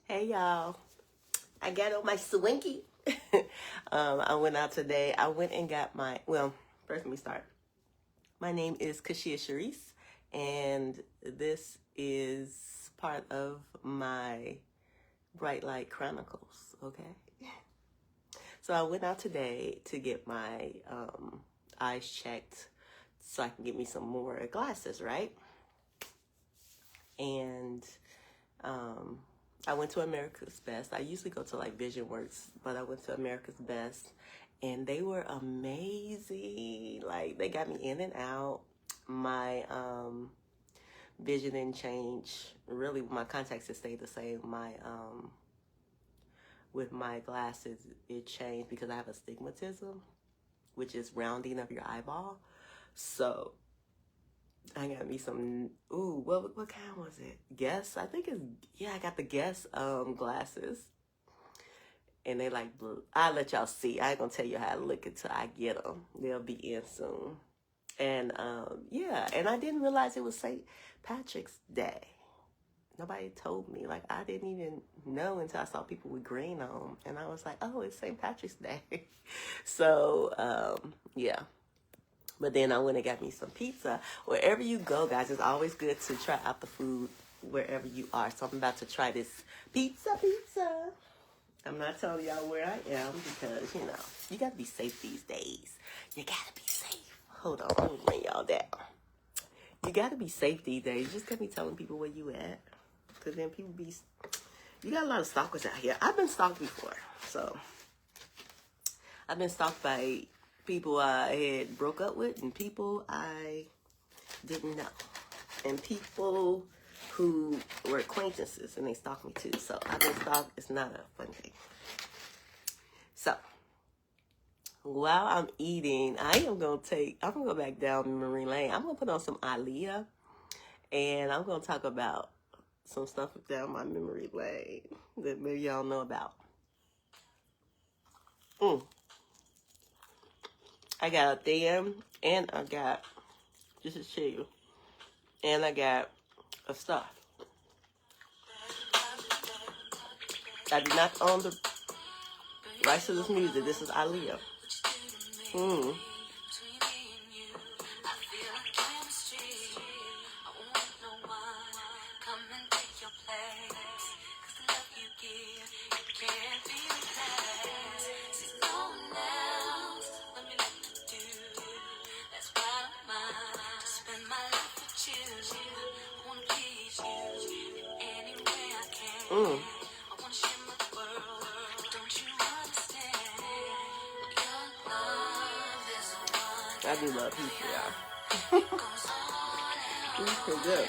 Hey y'all, I got on my swinky. I went out today. I went and got first let me start. My name is Kashia Sharice, and this is part of my Bright Light Chronicles, okay? So I went out today to get my eyes checked so I can get me some more glasses, right? And I went to America's Best. I usually go to like Vision Works, but I went to America's Best, and they were amazing. Like, they got me in and out. My vision didn't change. Really, my contacts have stayed the same. With my glasses, it changed because I have astigmatism, which is rounding of your eyeball. So I got me some, what kind was it? Guess? I think I got the Guess glasses. And they like blue. I'll let y'all see. I ain't gonna tell you how I look until I get them. They'll be in soon. And and I didn't realize it was St. Patrick's Day. Nobody told me. Like, I didn't even know until I saw people with green on. And I was like, oh, it's St. Patrick's Day. So, yeah. But then I went and got me some pizza. Wherever you go, guys, it's always good to try out the food wherever you are. So I'm about to try this pizza. I'm not telling y'all where I am because, you got to be safe these days. You got to be safe. Hold on, let me bring y'all down. You got to be safe these days. You just got to be telling people where you at. Because then you got a lot of stalkers out here. I've been stalked before. So I've been stalked by people I had broke up with and people I didn't know. And people who were acquaintances and they stalked me too. So I've been stalked. It's not a fun thing. So while I'm eating, I'm gonna go back down memory lane. I'm gonna put on some Aaliyah and I'm gonna talk about some stuff down my memory lane that maybe y'all know about. I got a thing, and I got, just to show you, and I got a stuff. I do not own the rights to this music. This is Aaliyah. I do love pizza, y'all. Pizza good.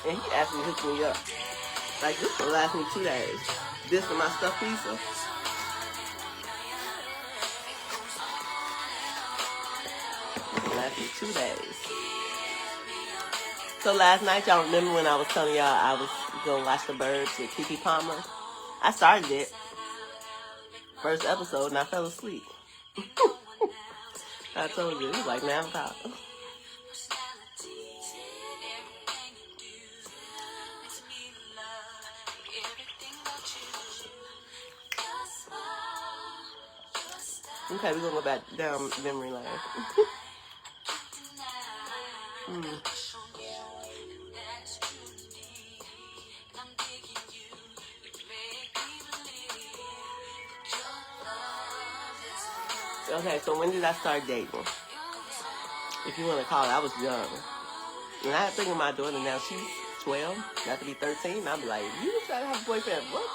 And he asked me to hook me up. Like, this will last me 2 days. This and my stuffed pizza. It'll last me 2 days. So last night, y'all remember when I was telling y'all I was going to watch The Birds with Keke Palmer? I started it. First episode, and I fell asleep. I told you, it was like 9 o'clock. Okay, we're going to go back down memory lane. Okay, so when did I start dating? If you want to call it, I was young. And I think of my daughter now, she's 12, about to be 13. I'll be like, you try to have a boyfriend, what?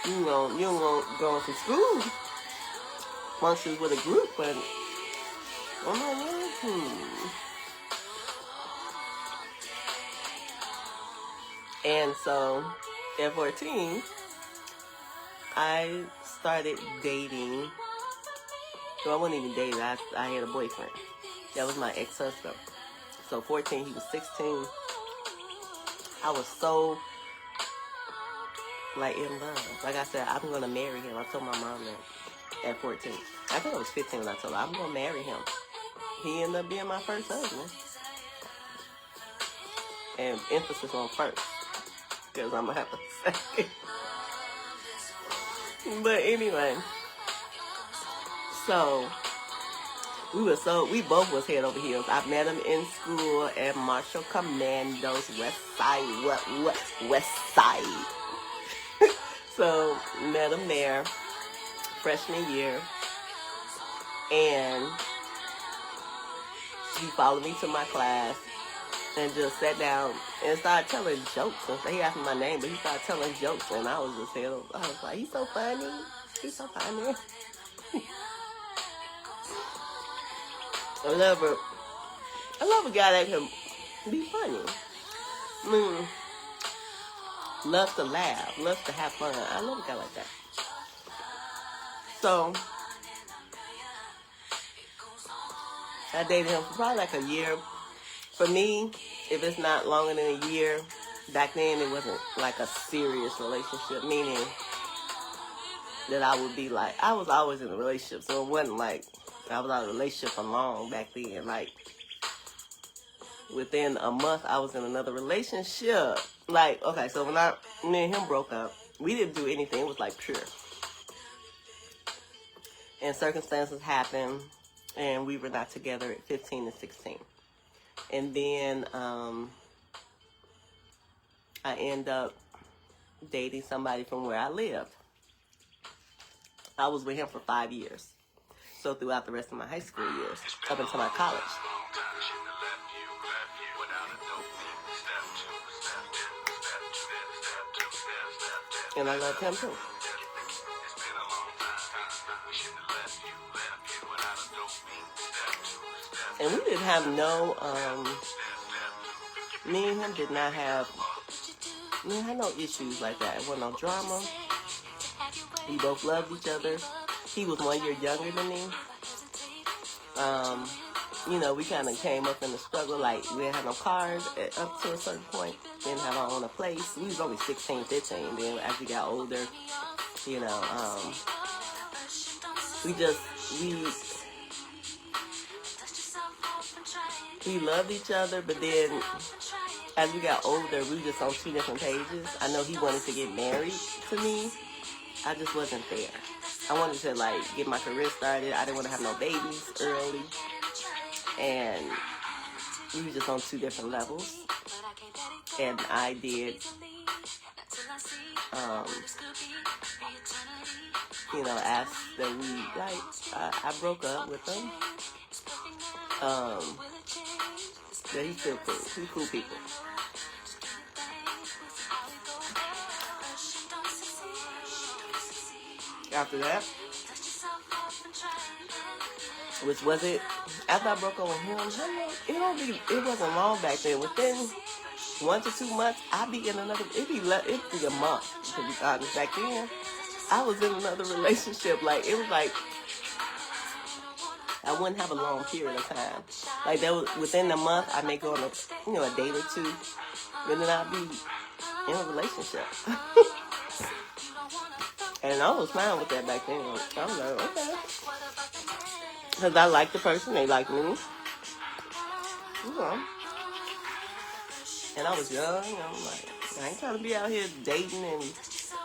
You don't go to school once you're with a group, but And so at 14, I started dating. Well, I wasn't even dating. I had a boyfriend. That was my ex-husband. So 14, he was 16. I was so like in love. Like I said, I'm gonna marry him. I told my mom that. at 14. I think I was 15 when I told her I'm going to marry him. He ended up being my first husband. And emphasis on first, because I'm going to have a second. But anyway, so we both was head over heels. I met him in school at Marshall Commandos, West Side, West Side. So met him there, freshman year, and he followed me to my class and just sat down and started telling jokes. He asked me my name, but he started telling jokes, and I was just head over. I was like, he's so funny. He's so funny. I love a guy that can be funny. Loves to laugh, loves to have fun. I love a guy like that. So I dated him for probably like a year. For me, if it's not longer than a year, back then it wasn't like a serious relationship, meaning that I would be like, I was always in a relationship, so it wasn't like I was out of a relationship for long back then. Like, within a month, I was in another relationship. Like, okay, so when me and him broke up, we didn't do anything. It was like pure. And circumstances happened, and we were not together at 15 and 16. And then I ended up dating somebody from where I lived. I was with him for 5 years. So throughout the rest of my high school years, up until my college. And I loved him too. And we didn't have me and him did not have, we had no issues like that. It wasn't no drama. We both loved each other. He was 1 year younger than me. You know, we kind of came up in the struggle. Like, we didn't have no cars up to a certain point. We didn't have our own place. We was only 16, 15. Then as we got older, you know, we loved each other. But then as we got older, we were just on two different pages. I know he wanted to get married to me. I just wasn't there. I wanted to, like, get my career started. I didn't want to have no babies early. And we were just on two different levels. And I did, you know, ask that we, like, I broke up with him. But he's still cool. He's cool people. After that, which was it, after I broke up with him, it wasn't long back then. Within 1 to 2 months, I'd be in another, it'd be a month, to be honest. Back then, I was in another relationship. Like, it was like, I wouldn't have a long period of time. Like, that was, within a month, I may go on a date or two, and then I'd be in a relationship. And I was fine with that back then. I was like, okay. Because I liked the person, they liked me. You know. And I was young, and I'm like, I ain't trying to be out here dating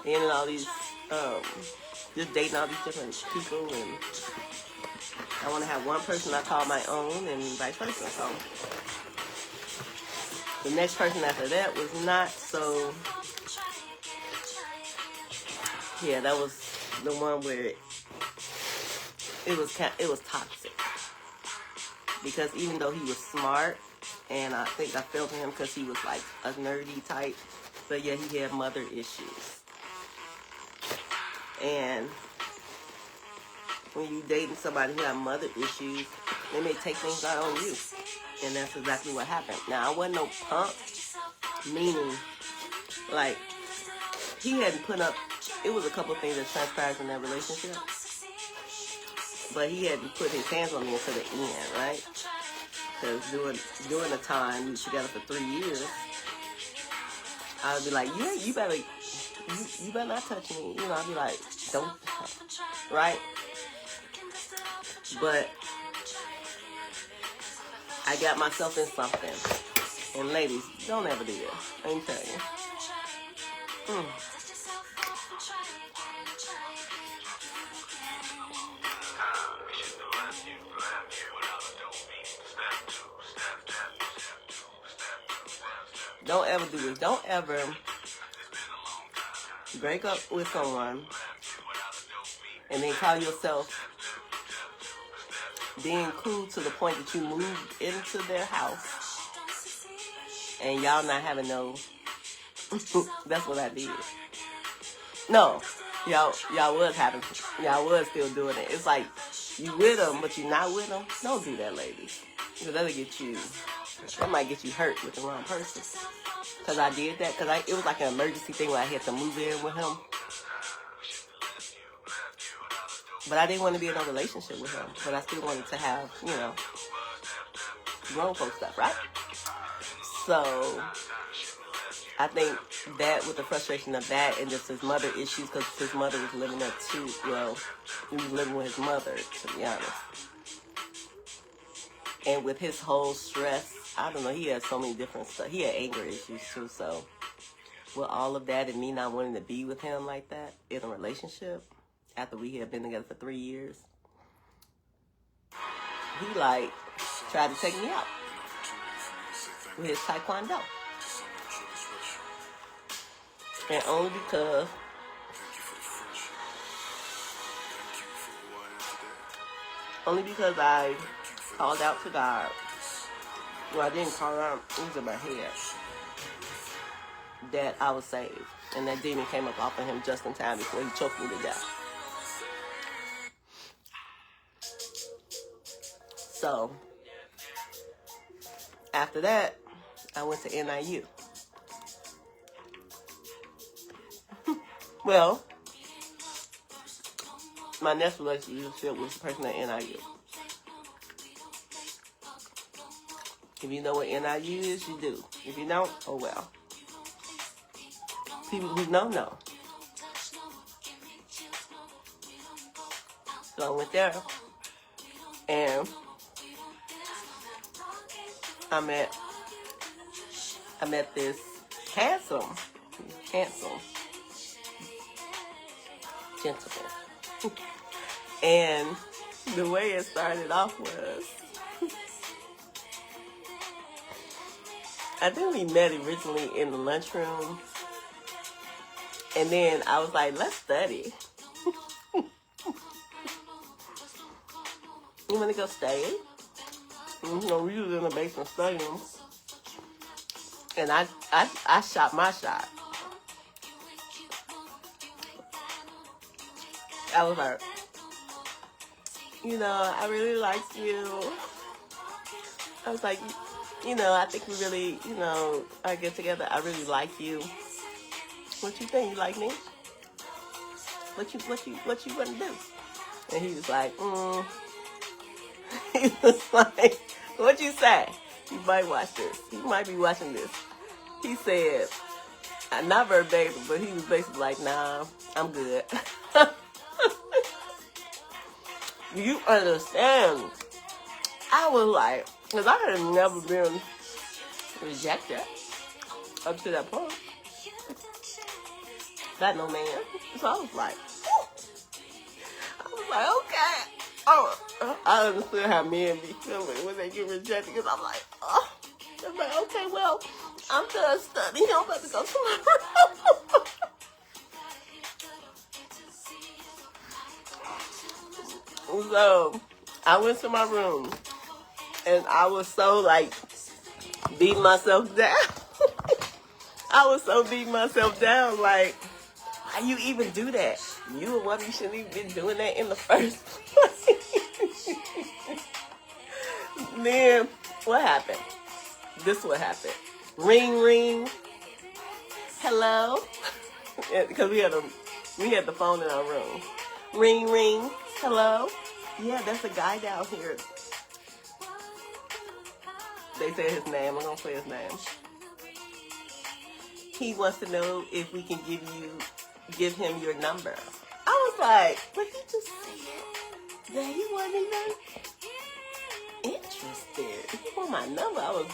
and all these, just dating all these different people. And I want to have one person I call my own and vice versa. So the next person after that was not so... Yeah, that was the one where it was toxic. Because even though he was smart, and I think I felt him because he was like a nerdy type, but yeah, he had mother issues. And when you dating somebody who had mother issues, they may take things out on you. And that's exactly what happened. Now, I wasn't no punk, meaning, like, he hadn't put up... It was a couple of things that transpired in that relationship. But he hadn't put his hands on me until the end, right? Because during the time we were together for 3 years, I would be like, you better not touch me. You know, I'd be like, don't, right? But I got myself in something. And ladies, don't ever do this. I'm telling you. Don't ever do this. Don't ever break up with someone and then call yourself being cool to the point that you moved into their house and y'all not having no. That's what I did. No, y'all was still doing it. It's like you with them, but you not with them. Don't do that, ladies. Because that might get you hurt with the wrong person. Because I did that. Because it was like an emergency thing where I had to move in with him. But I didn't want to be in a relationship with him. But I still wanted to have, grown folk stuff, right? So I think that with the frustration of that and just his mother issues, because his mother was living there too, he was living with his mother, to be honest. And with his whole stress, I don't know, he had so many different stuff. He had anger issues too, so with all of that and me not wanting to be with him like that in a relationship, after we had been together for 3 years, he tried to take me out with his taekwondo. And only because I called out to God. Well, I didn't call out, it was in my head, that I was saved. And that demon came up off of him just in time before he choked me to death. So, after that, I went to NIU. Well, my next relationship was the person at NIU. If you know what NIU is, you do. If you don't, oh well. People who know. So I went there, and I met this handsome gentleman. And the way it started off was, I think we met originally in the lunchroom. And then I was like, let's study. You want to go study? We was in the basement studying. And I shot my shot. I was like, I really like you. I was like, I think we really, I get together. I really like you. What you think? You like me? What you gonna do? And he was like, He was like, what you say? You might watch this. You might be watching this. He said, not verbatim, but he was basically like, nah, I'm good. You understand? I was like, because I had never been rejected up to that point. Got no man. So I was like, okay. Oh, I understood how men be feeling when they get rejected, because I'm like, okay, well, I'm done studying. I'm about to go to my room. So I went to my room, and I was so beating myself down. I was so beating myself down, like, how you even do that? You a woman, you shouldn't even been doing that in the first place. Then what happened? This what happened. Ring, ring. Hello? Because we had the phone in our room. Ring, ring. Hello? Yeah, that's a guy down here. They said his name. I'm going to say his name. He wants to know if we can give him your number. I was like, what did you just say? that he wasn't even interested. He want my number. I was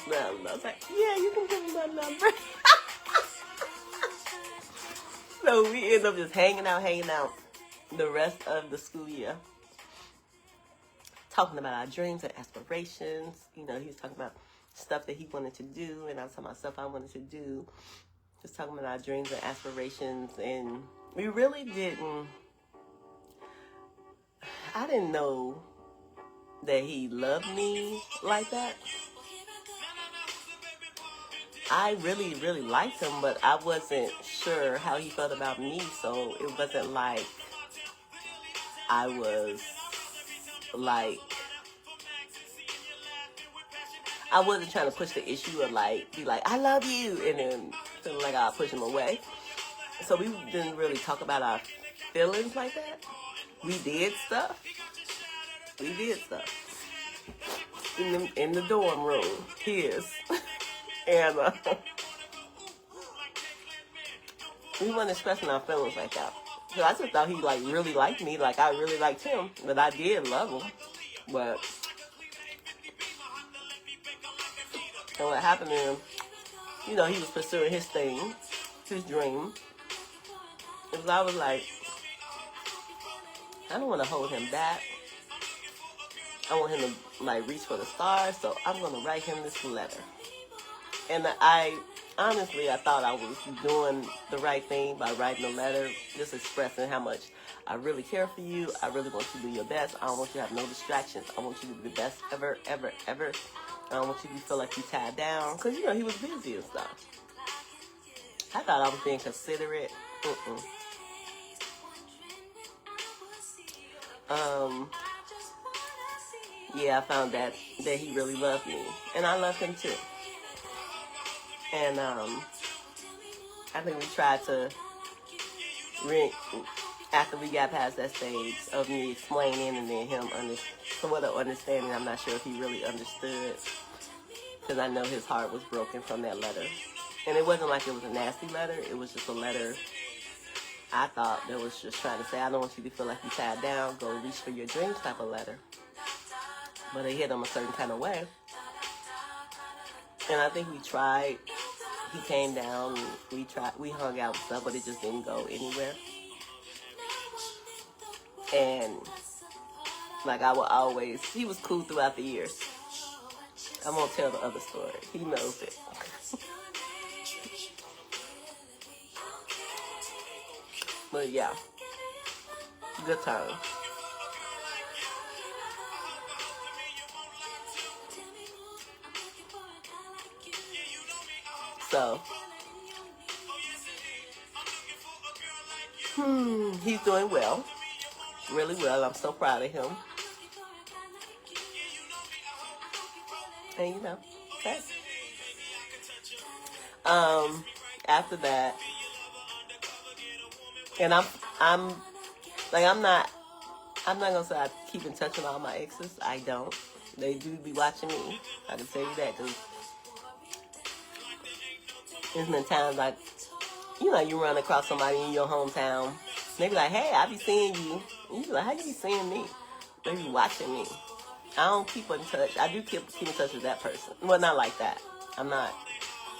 like, yeah, you can give me my number. So we end up just hanging out the rest of the school year. Talking about our dreams and aspirations. You know, he was talking about stuff that he wanted to do, and I was talking about stuff I wanted to do. Just talking about our dreams and aspirations, and we really didn't. I didn't know that he loved me like that. I really, really liked him, but I wasn't sure how he felt about me, so it wasn't like I was like, I wasn't trying to push the issue of like, be like, I love you, and then feeling like I'll push him away. So we didn't really talk about our feelings like that. We did stuff. In the dorm room, his. And we weren't expressing our feelings like that. So I just thought he like really liked me, like I really liked him, but I did love him. But and what happened to him, you know, he was pursuing his thing, his dream. Because I was like, I don't want to hold him back. I want him to like reach for the stars, so I'm gonna write him this letter. And I honestly, I thought I was doing the right thing by writing a letter, just expressing how much I really care for you. I really want you to do your best. I don't want you to have no distractions. I want you to be the best ever, ever, ever. I don't want you to feel like you tied down. Because, you know, he was busy and stuff. I thought I was being considerate. Yeah, I found that he really loved me. And I loved him too. And I think we tried to, after we got past that stage of me explaining and then him sort of understanding, I'm not sure if he really understood, because I know his heart was broken from that letter. And it wasn't like it was a nasty letter. It was just a letter I thought that was just trying to say, I don't want you to feel like you tied down, go reach for your dreams type of letter. But it hit him a certain kind of way. And I think we tried. He came down, we hung out and stuff, but it just didn't go anywhere. And like I would always, he was cool throughout the years. I won't tell the other story. He knows it. But yeah, good time. So, he's doing well, really well. I'm so proud of him. And you know, okay. After that, and I'm not gonna say I keep in touch with all my exes. I don't. They do be watching me. I can tell you that, because there's been times like, you know, you run across somebody in your hometown. They be like, hey, I be seeing you. And you be like, how you be seeing me? They be watching me. I don't keep in touch. I do keep in touch with that person. Well, not like that. I'm not,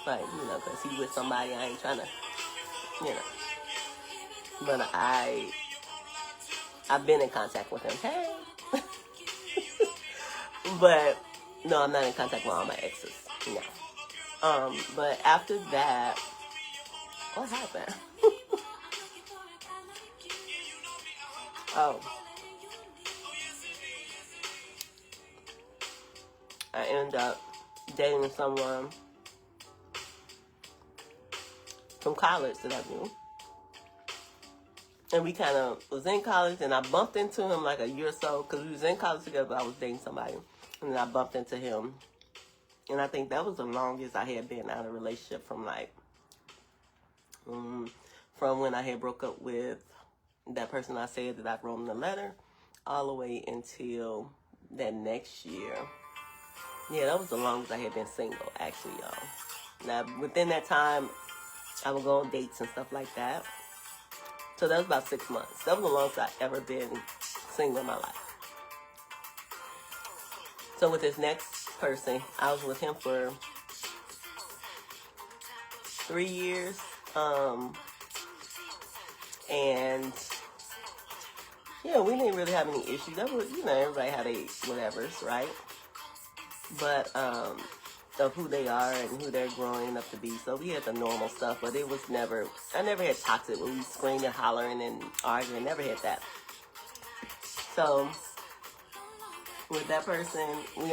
like, you know, because he's with somebody. I ain't trying to, you know. But I've been in contact with him. Hey. But, no, I'm not in contact with all my exes. No. But after that, what happened? Oh. I ended up dating someone from college that I knew. And we kind of was in college, and I bumped into him like a year or so, because we was in college together, but I was dating somebody. And then I bumped into him. And I think that was the longest I had been out of a relationship from like, from when I had broke up with that person I said that I wrote him the letter, all the way until that next year. Yeah, that was the longest I had been single, actually, y'all. Now, within that time, I would go on dates and stuff like that. So that was about 6 months. That was the longest I've ever been single in my life. So with this next person, I was with him for 3 years. And yeah, we didn't really have any issues. That was, everybody had a whatevers, right? But of who they are and who they're growing up to be. So we had the normal stuff, but it was never, I never had toxic where we screaming, hollering, and arguing. Never had that. So with that person, we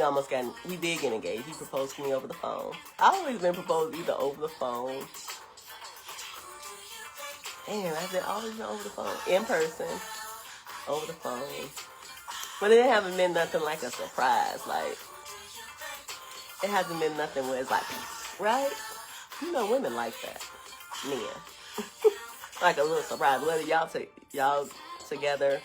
did get engaged. He proposed to me over the phone. I've always been proposed either over the phone. Damn, I've always been over the phone. In person, over the phone. But it haven't been nothing like a surprise. Like, it hasn't been nothing where it's like, right? Women like that. Men. Like a little surprise. Whether y'all together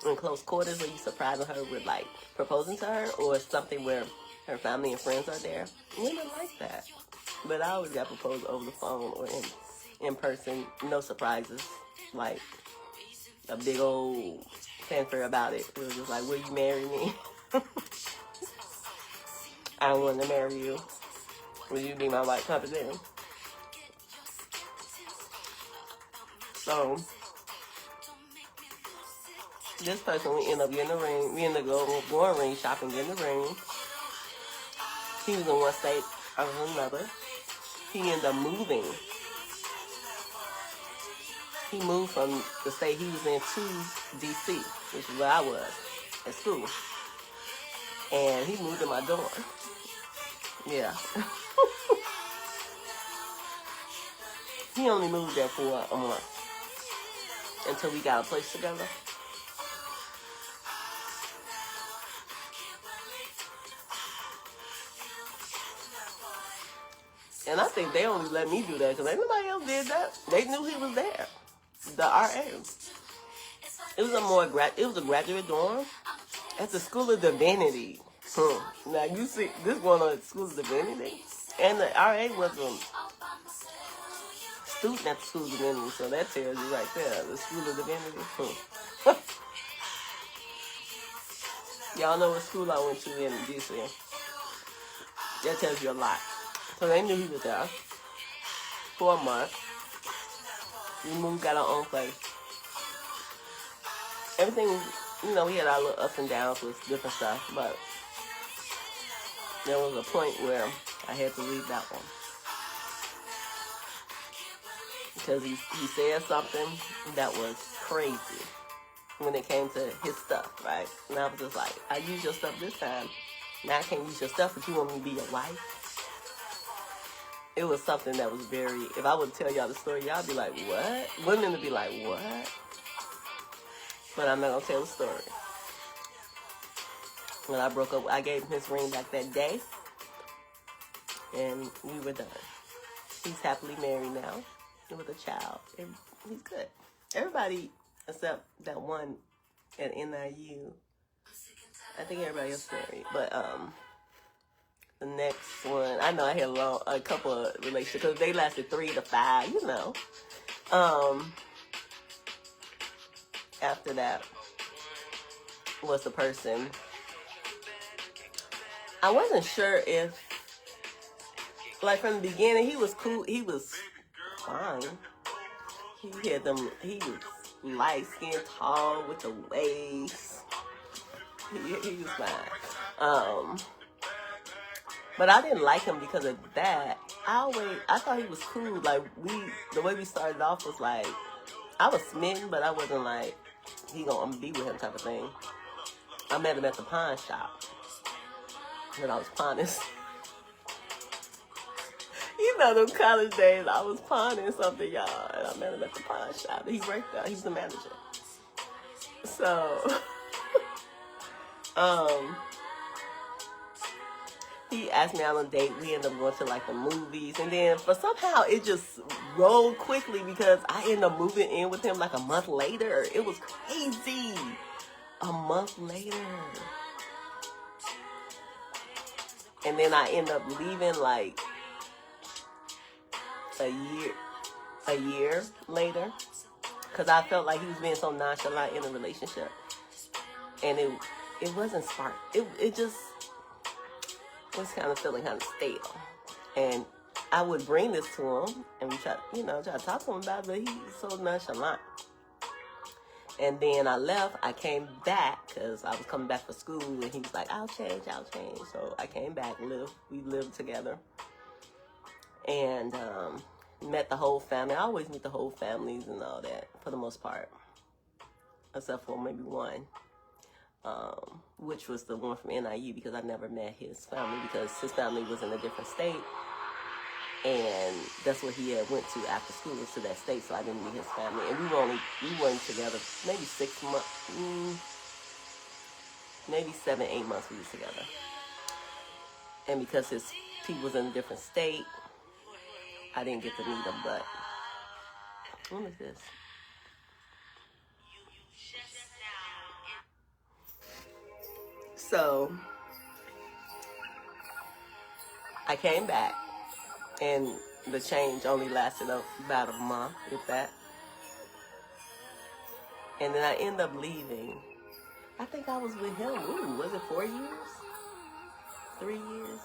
in close quarters where you surprising her with like proposing to her, or something where her family and friends are there. Women like that. But I always got proposed over the phone or in person. No surprises. Like a big old fanfare about it. It was just like, will you marry me? I want to marry you. Will you be my wife? Type of thing. So this person, we end up getting a ring. We end up going ring shopping, getting a ring. He was in one state, I was in another. He ended up moving. He moved from the state he was in to D.C., which is where I was at school. And he moved to my dorm. Yeah. He only moved there for a month until we got a place together. And I think they only let me do that because anybody else did that. They knew he was there. The RA. It was a graduate dorm at the School of Divinity. Now you see this one on the School of Divinity, and the RA was a student at the School of Divinity, so that tells you right there, the School of Divinity. Y'all know what school I went to in DC. That tells you a lot. So they knew he was there for a month. We moved, got our own place. Everything, we had our little ups and downs with different stuff, but there was a point where I had to leave that one. Because he said something that was crazy when it came to his stuff, right? And I was just like, I used your stuff this time. Now I can't use your stuff, but you want me to be your wife? It was something that was very, if I would tell y'all the story, y'all be like, what? Women would be like, what? But I'm not going to tell the story. When I broke up, I gave him his ring back that day. And we were done. He's happily married now with a child. And he's good. Everybody except that one at NIU. I think everybody else married. But, the next one, I know I had a couple of relationships because they lasted 3 to 5, After that was the person. I wasn't sure if, like from the beginning, he was cool. He was fine. He was light skinned, tall with the waist. He was fine. But I didn't like him because of that. I thought he was cool. Like the way we started off was like, I was smitten, but I wasn't like, he gonna be with him type of thing. I met him at the pawn shop when I was pawning. Them college days, I was pawning something, y'all, and I met him at the pawn shop. He worked there. He's the manager. So, he asked me out on a date. We ended up going to like the movies, and then for somehow it just rolled quickly because I ended up moving in with him like a month later. It was crazy. A month later. And then I ended up leaving like a year later because I felt like he was being so nonchalant in a relationship. And it wasn't smart. It just, was kind of feeling kind of stale. And I would bring this to him, and we try to talk to him about it, but he's so nonchalant. And then I left. I came back because I was coming back for school, and he was like, I'll change. So I came back, we lived together, and met the whole family. I always meet the whole families and all that, for the most part, except for maybe one, which was the one from NIU, because I never met his family because his family was in a different state. And that's what he had went to after school, was to that state, so I didn't meet his family. And we weren't together maybe 6 months, maybe 7, 8 months we was together. And because he was in a different state, I didn't get to meet him. But what is this? So I came back. And the change only lasted about a month, if that. And then I ended up leaving. I think I was with him. Ooh, was it 4 years? 3 years?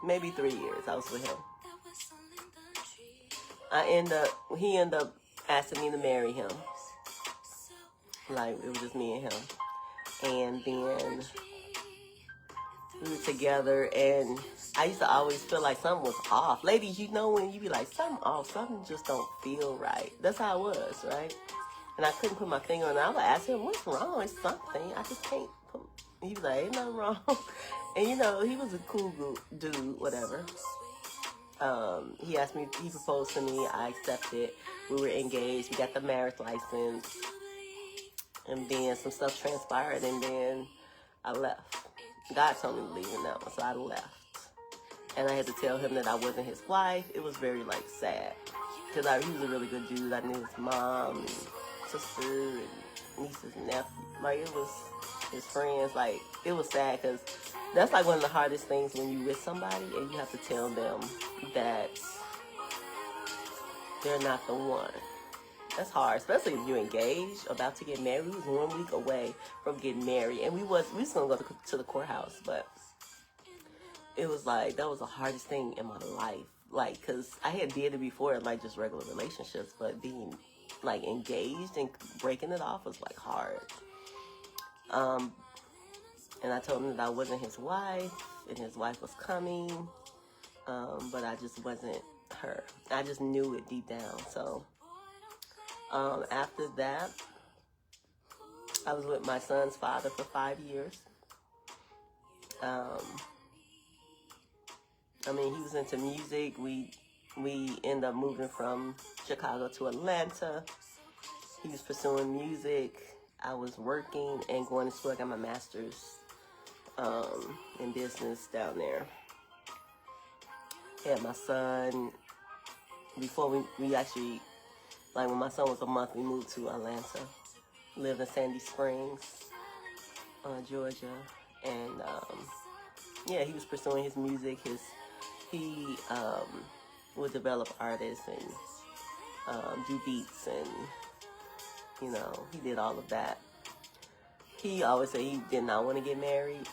Maybe 3 years I was with him. He ended up asking me to marry him. Like, it was just me and him. And then we were together, and I used to always feel like something was off. Ladies, you know when you be like, something off, something just don't feel right. That's how it was, right? And I couldn't put my finger on it. I would ask him, what's wrong? It's something. I just can't put... He was like, ain't nothing wrong. And, he was a cool dude, whatever. He asked me, he proposed to me. I accepted. We were engaged. We got the marriage license. And then some stuff transpired, and then I left. God told me to leave in that one, so I left. And I had to tell him that I wasn't his wife. It was very, sad. Because he was a really good dude. I knew his mom and sister and nieces and nephew. It was his friends. It was sad, because that's, one of the hardest things when you're with somebody and you have to tell them that they're not the one. That's hard, especially if you're engaged, about to get married. We was 1 week away from getting married, and we was gonna go to the courthouse, but it was that was the hardest thing in my life, cause I had did it before in just regular relationships, but being engaged and breaking it off was hard. And I told him that I wasn't his wife, and his wife was coming, but I just wasn't her. I just knew it deep down, so. After that, I was with my son's father for 5 years. He was into music. We ended up moving from Chicago to Atlanta. He was pursuing music. I was working and going to school. I got my master's in business down there. Had my son. Before we actually... when my son was a month, we moved to Atlanta. Lived in Sandy Springs, Georgia. And, he was pursuing his music. He would develop artists and do beats, and, he did all of that. He always said he did not want to get married.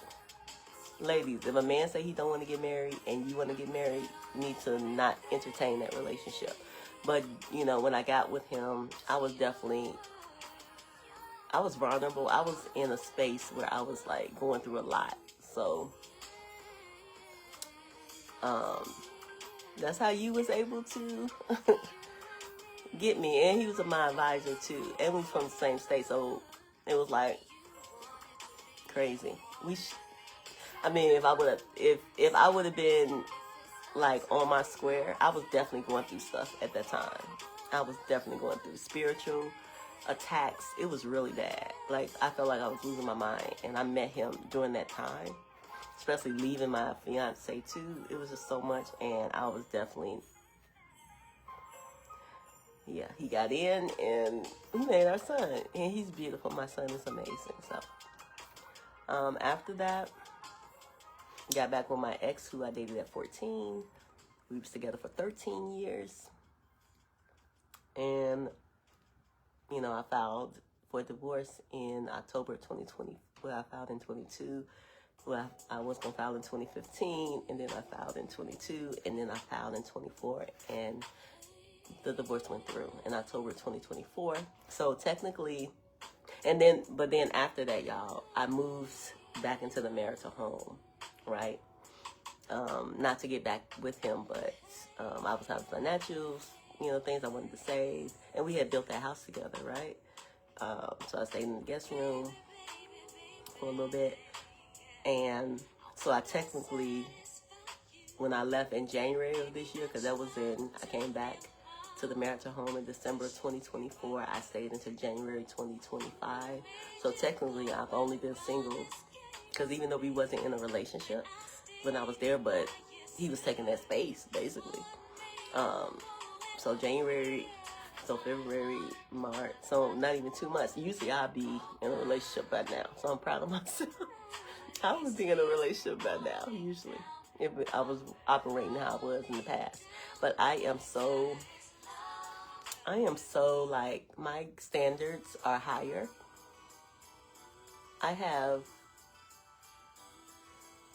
Ladies, if a man say he don't want to get married and you want to get married, you need to not entertain that relationship. But, when I got with him, I was vulnerable. I was in a space where I was, going through a lot. So, that's how you was able to get me. And he was my advisor, too. And we was from the same state, so it was, crazy. If I would have been... on my square, I was definitely going through stuff at that time. I was definitely going through spiritual attacks. It was really bad. I felt like I was losing my mind. And I met him during that time. Especially leaving my fiance, too. It was just so much. And I was definitely... Yeah, he got in and we made our son. And he's beautiful. My son is amazing. So, after that... Got back with my ex, who I dated at 14. We was together for 13 years. And You know, I filed for divorce in October 2020. Well, I filed in 22. Well, I was going to file in 2015, and then I filed in 22, and then I filed in 24, and the divorce went through in October 2024. So technically, but then after that, y'all, I moved back into the marital home, right? Not to get back with him, but I was having financials, things I wanted to save, and we had built that house together, right? So I stayed in the guest room for a little bit, and so I technically, when I left in January of this year, because I came back to the marital home in December 2024, I stayed until January 2025. So technically, I've only been single, because even though we wasn't in a relationship when I was there, but he was taking that space, basically. So January, so February, March, so not even 2 months. Usually I'll be in a relationship by now, so I'm proud of myself. I would be in a relationship by now, usually, if I was operating how I was in the past. But I am so, like, my standards are higher. I have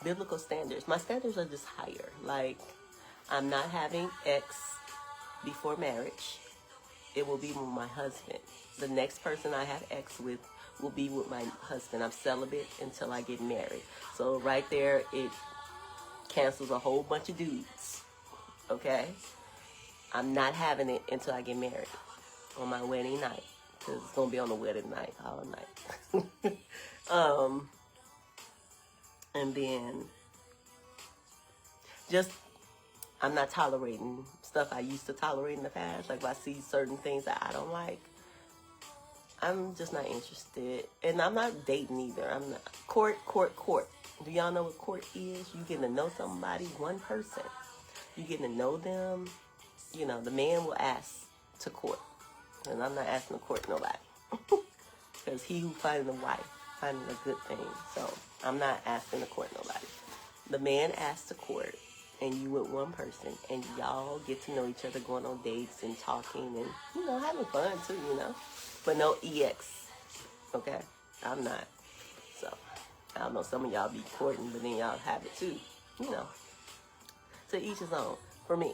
biblical standards. My standards are just higher. Like, I'm not having ex before marriage. It will be with my husband. The next person I have ex with will be with my husband. I'm celibate until I get married. So right there, it cancels a whole bunch of dudes. Okay? I'm not having it until I get married on my wedding night, because it's going to be on the wedding night all night. And then just, I'm not tolerating stuff I used to tolerate in the past. Like, if I see certain things that I don't like, I'm just not interested. And I'm not dating either. I'm not. Court. Do y'all know what court is? You getting to know somebody, one person. You getting to know them. The man will ask to court. And I'm not asking to court nobody. Because he who finding a wife, finding a good thing. So I'm not asking to court nobody. The man asks to court, and you with one person, and y'all get to know each other, going on dates and talking and, having fun too, But no EX, okay? I'm not. So, I don't know, some of y'all be courting, but then y'all have it too, To each his own, for me.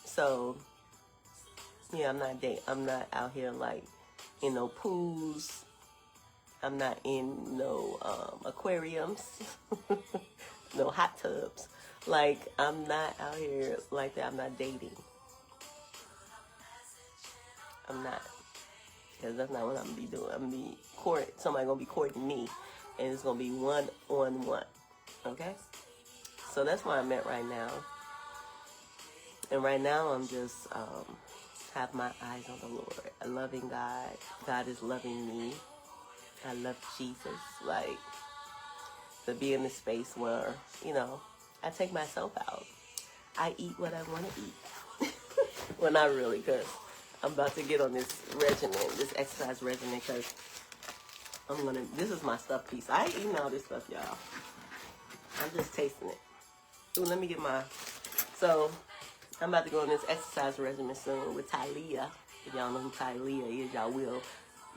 So, yeah, I'm not out here like in no pools. I'm not in no aquariums, no hot tubs. Like, I'm not out here like that. I'm not dating. I'm not. Because that's not what I'm going to be doing. I'm going to be courting. Somebody going to be courting me. And it's going to be one-on-one. Okay? So that's where I'm at right now. And right now I'm just have my eyes on the Lord. I'm loving God. God is loving me. I love Jesus. Like, to be in this space where, I take myself out. I eat what I want to eat. Well, not really, because I'm about to get on this regimen, this exercise regimen, because this is my stuff piece. I ain't eating all this stuff, y'all. I'm just tasting it. Ooh, let me get so I'm about to go on this exercise regimen soon with Tylea. If y'all know who Tylea is, y'all will.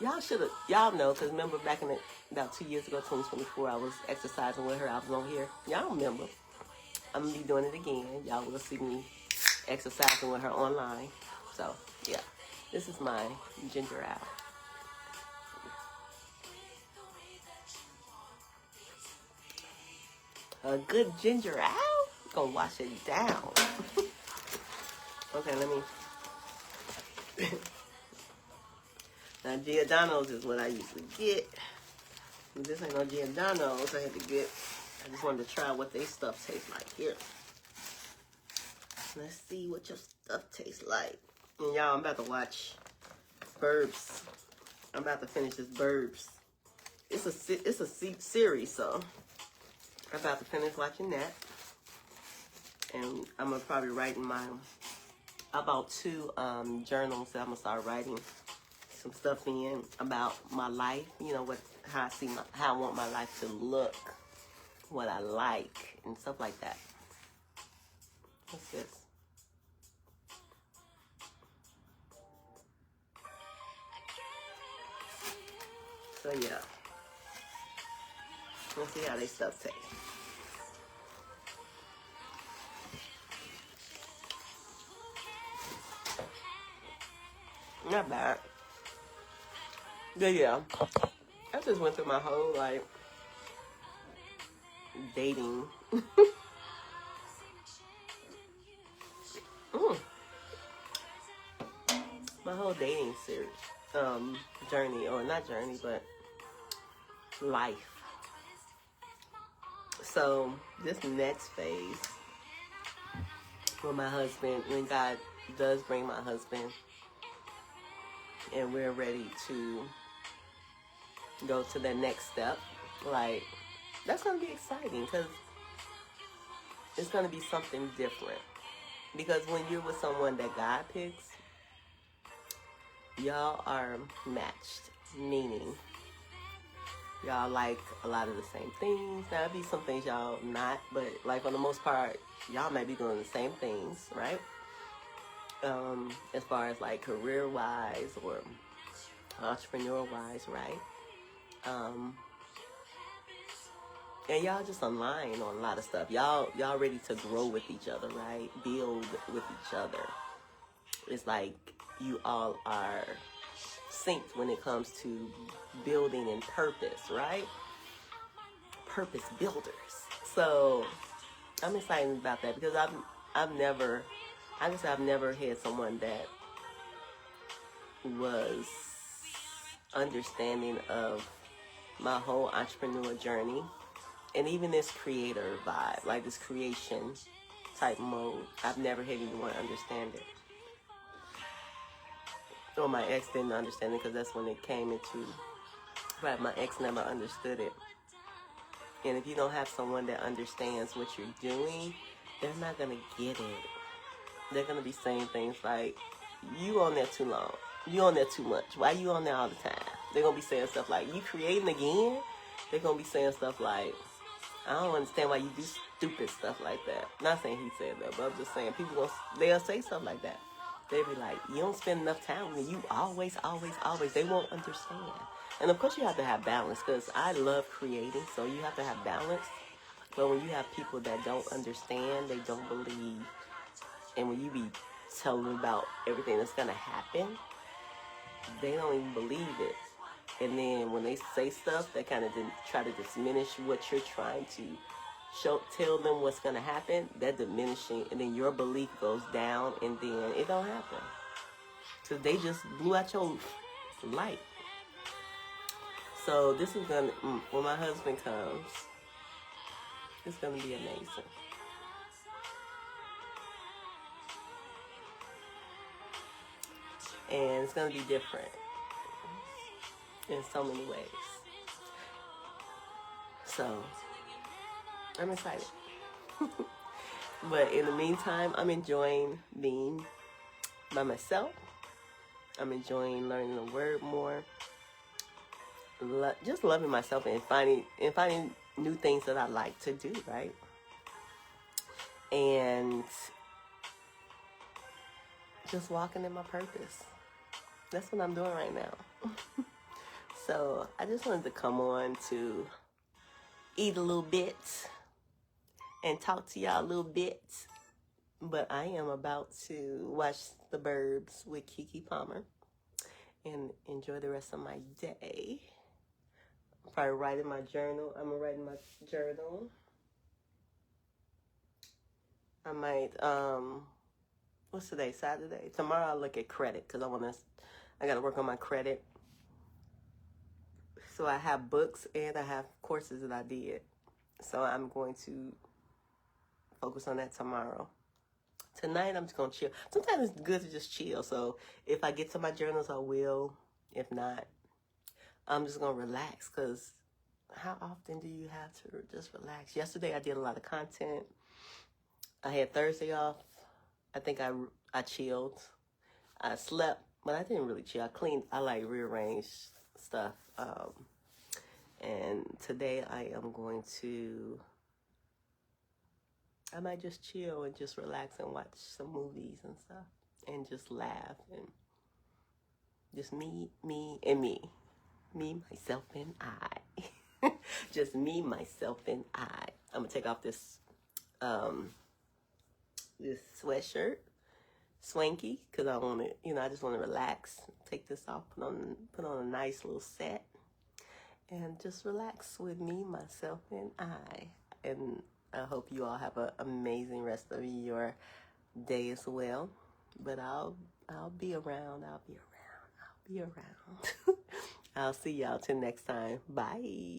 Y'all know, because remember back in about 2 years ago, 2024, I was exercising with her. I was on here. Y'all remember. I'm going to be doing it again. Y'all will see me exercising with her online. So, yeah. This is my ginger ale. A good ginger ale? Gonna wash it down. Okay, let me... Now, Giordano's is what I usually get. This ain't no Giordano's. I just wanted to try what they stuff tastes like here. Let's see what your stuff tastes like. And y'all, I'm about to watch Burbs. I'm about to finish this Burbs. It's a series, so I'm about to finish watching that. And I'm gonna probably write in about 2 journals that I'm gonna start writing some stuff in about my life, how I want my life to look, what I like, and stuff like that. What's this? how they stuff tastes. Not bad. But yeah, I just went through my whole like dating. Mm. My whole dating series, journey, or not journey, but life. So this next phase, when my husband, when God does bring my husband, and we're ready to go to the next step, like, that's gonna be exciting because it's gonna be something different. Because when you're with someone that God picks, y'all are matched, meaning y'all like a lot of the same things. There'll be some things y'all not, but like for the most part, y'all might be doing the same things, right? As far as like career-wise or entrepreneur-wise, right? And y'all just align on a lot of stuff. Y'all ready to grow with each other, right? Build with each other. It's like you all are synced when it comes to building and purpose, right? Purpose builders. So I'm excited about that because I've never had someone that was understanding of my whole entrepreneur journey. And even this creator vibe, like this creation type mode, I've never had anyone understand it. Or my ex didn't understand it because that's when it came into, right, my ex never understood it. And if you don't have someone that understands what you're doing, they're not going to get it. They're going to be saying things like, you on there too long. You on there too much. Why you on there all the time? They're going to be saying stuff like, you creating again? They're going to be saying stuff like, I don't understand why you do stupid stuff like that. Not saying he said that, but I'm just saying they'll say stuff like that. They'll be like, you don't spend enough time with me. You always. They won't understand. And of course you have to have balance because I love creating, so you have to have balance. But when you have people that don't understand, they don't believe, and when you be telling them about everything that's going to happen, they don't even believe it. And then when they say stuff that kind of try to diminish what you're trying to tell them what's going to happen, that diminishing, and then your belief goes down, and then it don't happen. So they just blew out your light. So this is going to, when my husband comes, it's going to be amazing. And it's going to be different in so many ways. So I'm excited. But in the meantime, I'm enjoying being by myself. I'm enjoying learning the word more. Just loving myself and finding new things that I like to do, right? And just walking in my purpose. That's what I'm doing right now. So I just wanted to come on to eat a little bit and talk to y'all a little bit. But I am about to watch The Burbs with Keke Palmer and enjoy the rest of my day. I'm probably writing my journal. I'm writing my journal. I might, what's today? Saturday? Tomorrow I'll look at credit because I got to work on my credit. So I have books and I have courses that I did. So I'm going to focus on that tomorrow. Tonight I'm just going to chill. Sometimes it's good to just chill. So if I get to my journals, I will. If not, I'm just going to relax because how often do you have to just relax? Yesterday I did a lot of content. I had Thursday off. I think I chilled. I slept, but I didn't really chill. I rearranged stuff. And today I might just chill and just relax and watch some movies and stuff and just laugh and just me, myself, and I. Just me, myself, and I. I'm gonna take off this this sweatshirt, swanky, because I want to, I just want to relax. Take this off, put on a nice little set, and just relax with me, myself, and I. And I hope you all have an amazing rest of your day as well. But I'll be around. I'll be around. I'll see y'all till next time. Bye.